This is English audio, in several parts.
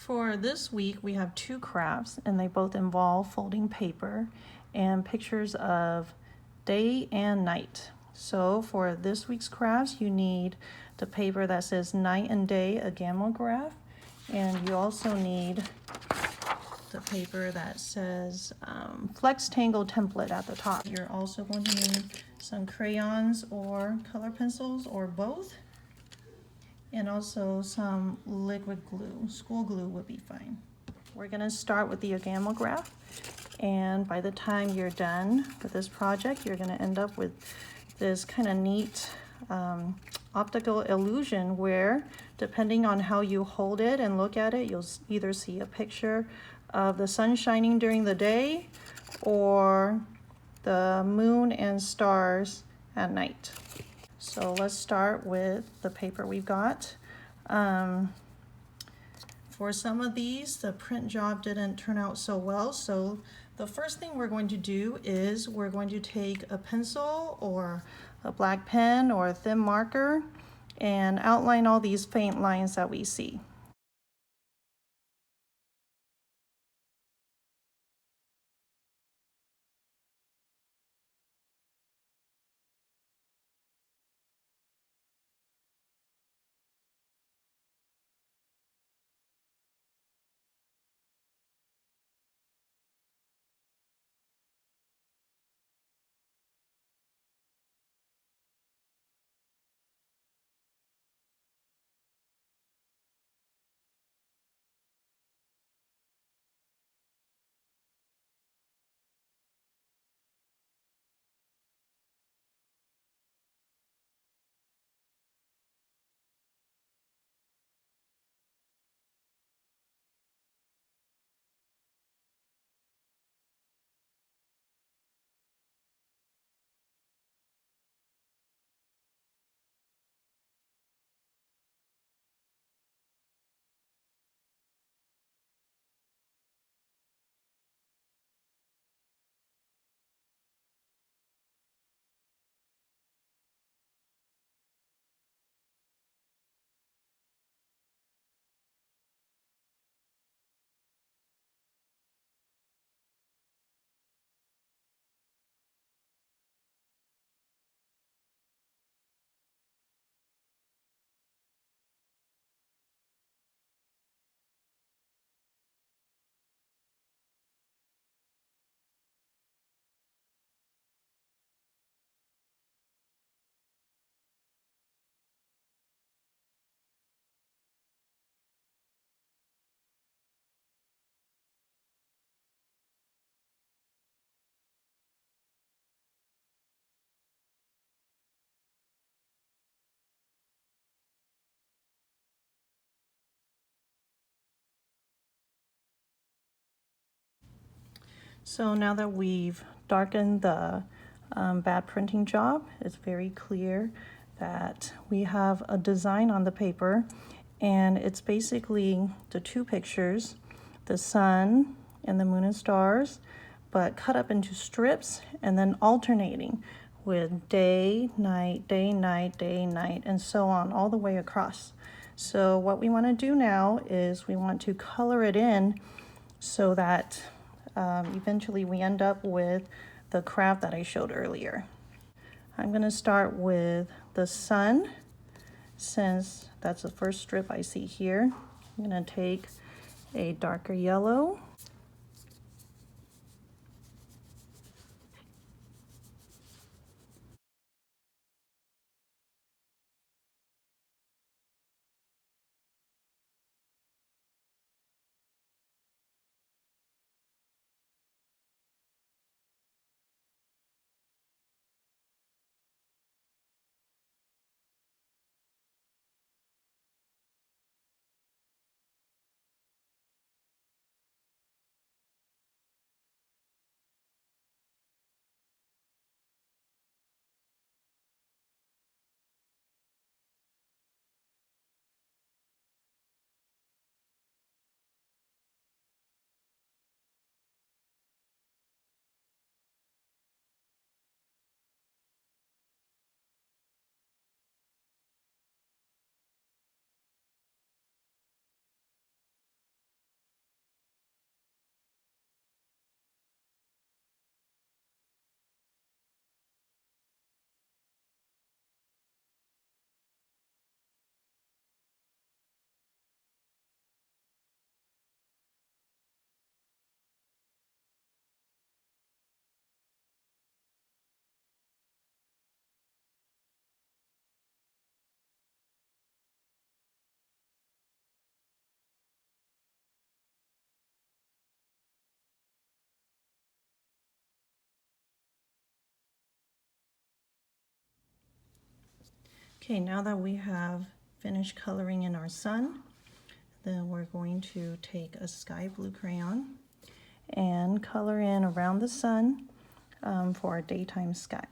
For this week, we have two crafts, and they both involve folding paper and pictures of day and night. So for this week's crafts, you need the paper that says night and day Agamograph, and you also need the paper that says Flex Tangle template at the top. You're also going to need some crayons or color pencils or both, and also some liquid glue. School glue would be fine. We're going to start with the Agamograph, and by the time you're done with this project, you're going to end up with this kind of neat optical illusion where, depending on how you hold it and look at it, you'll either see a picture of the sun shining during the day or the moon and stars at night. So let's start with the paper we've got. For some of these, the print job didn't turn out so well. So the first thing we're going to do is we're going to take a pencil or a black pen or a thin marker and outline all these faint lines that we see. So now that we've darkened the bad printing job, it's very clear that we have a design on the paper, and it's basically the two pictures, the sun and the moon and stars, but cut up into strips and then alternating with day, night, day, night, day, night, and so on all the way across. So what we want to do now is we want to color it in so that eventually we end up with the craft that I showed earlier. I'm going to start with the sun, since that's the first strip I see here. I'm going to take a darker yellow, Okay, now that we have finished coloring in our sun, then we're going to take a sky blue crayon and color in around the sun for our daytime sky.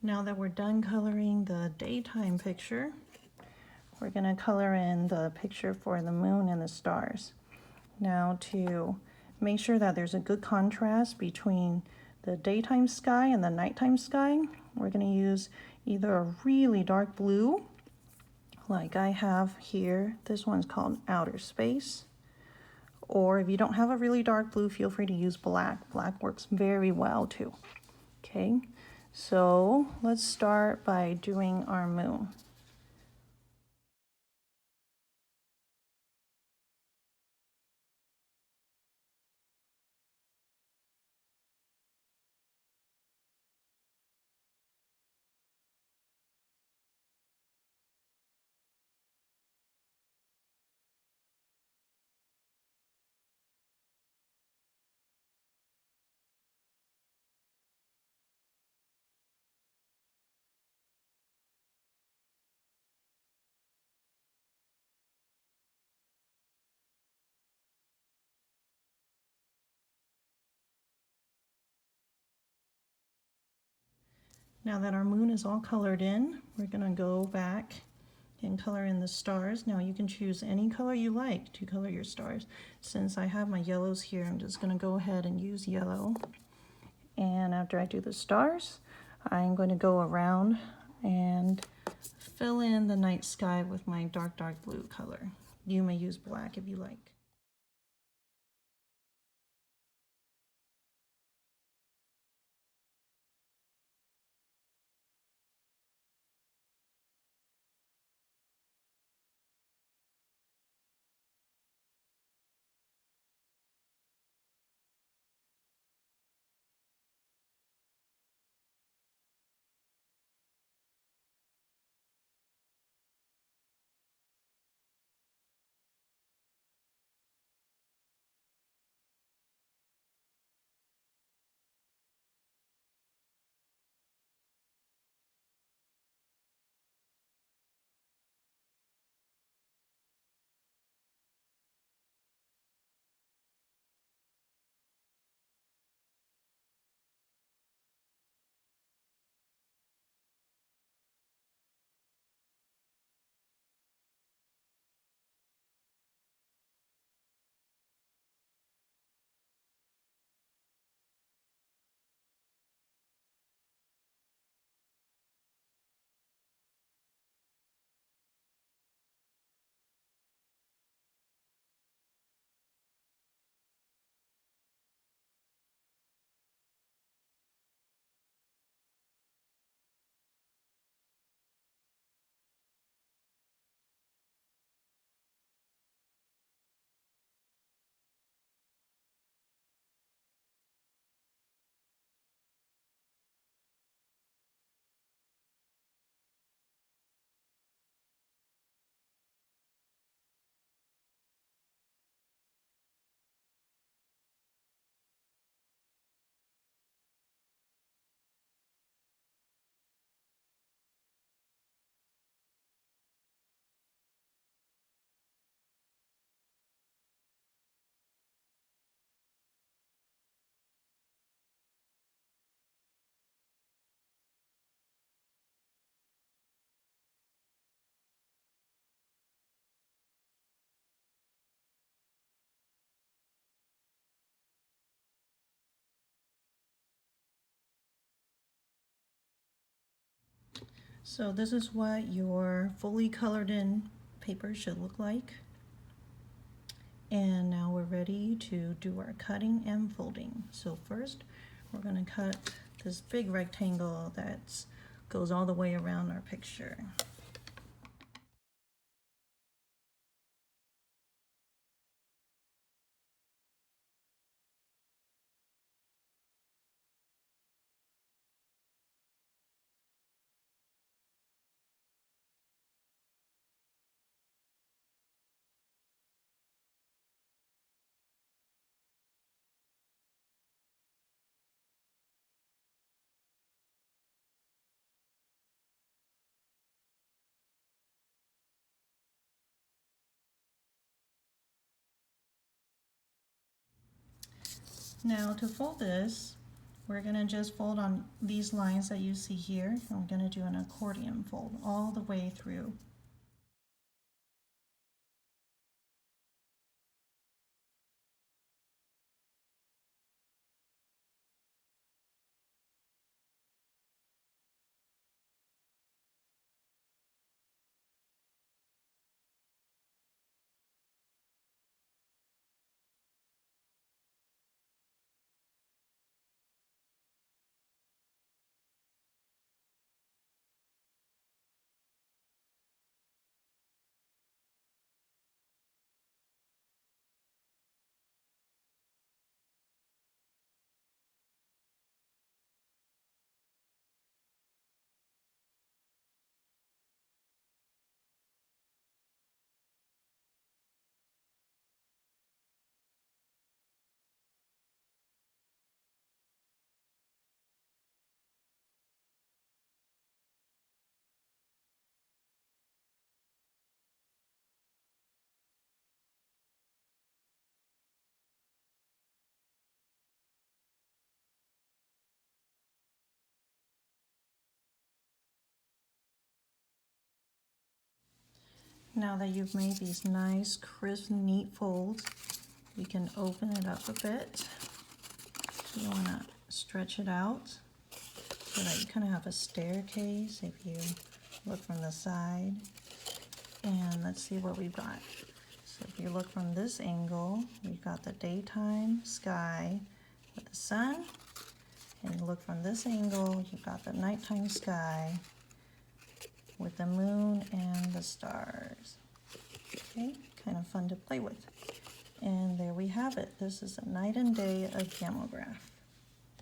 Now that we're done coloring the daytime picture, we're going to color in the picture for the moon and the stars. Now, to make sure that there's a good contrast between the daytime sky and the nighttime sky, we're going to use either a really dark blue, like I have here. This one's called Outer Space. Or if you don't have a really dark blue, feel free to use black. Black works very well too. Okay, so let's start by doing our moon. Now that our moon is all colored in, we're going to go back and color in the stars. Now you can choose any color you like to color your stars. Since I have my yellows here, I'm just going to go ahead and use yellow. And after I do the stars, I'm going to go around and fill in the night sky with my dark blue color. You may use black if you like. So this is what your fully colored in paper should look like. And now we're ready to do our cutting and folding. So first, we're going to cut this big rectangle that goes all the way around our picture. Now to fold this, we're going to just fold on these lines that you see here, and we're going to do an accordion fold all the way through. Now that you've made these nice, crisp, neat folds, you can open it up a bit. You want to stretch it out so that you kind of have a staircase if you look from the side. And let's see what we've got. So if you look from this angle, we've got the daytime sky with the sun. And you look from this angle, you've got the nighttime sky with the moon and the stars. Okay, kind of fun to play with. And there we have it. This is a night and day Agamograph.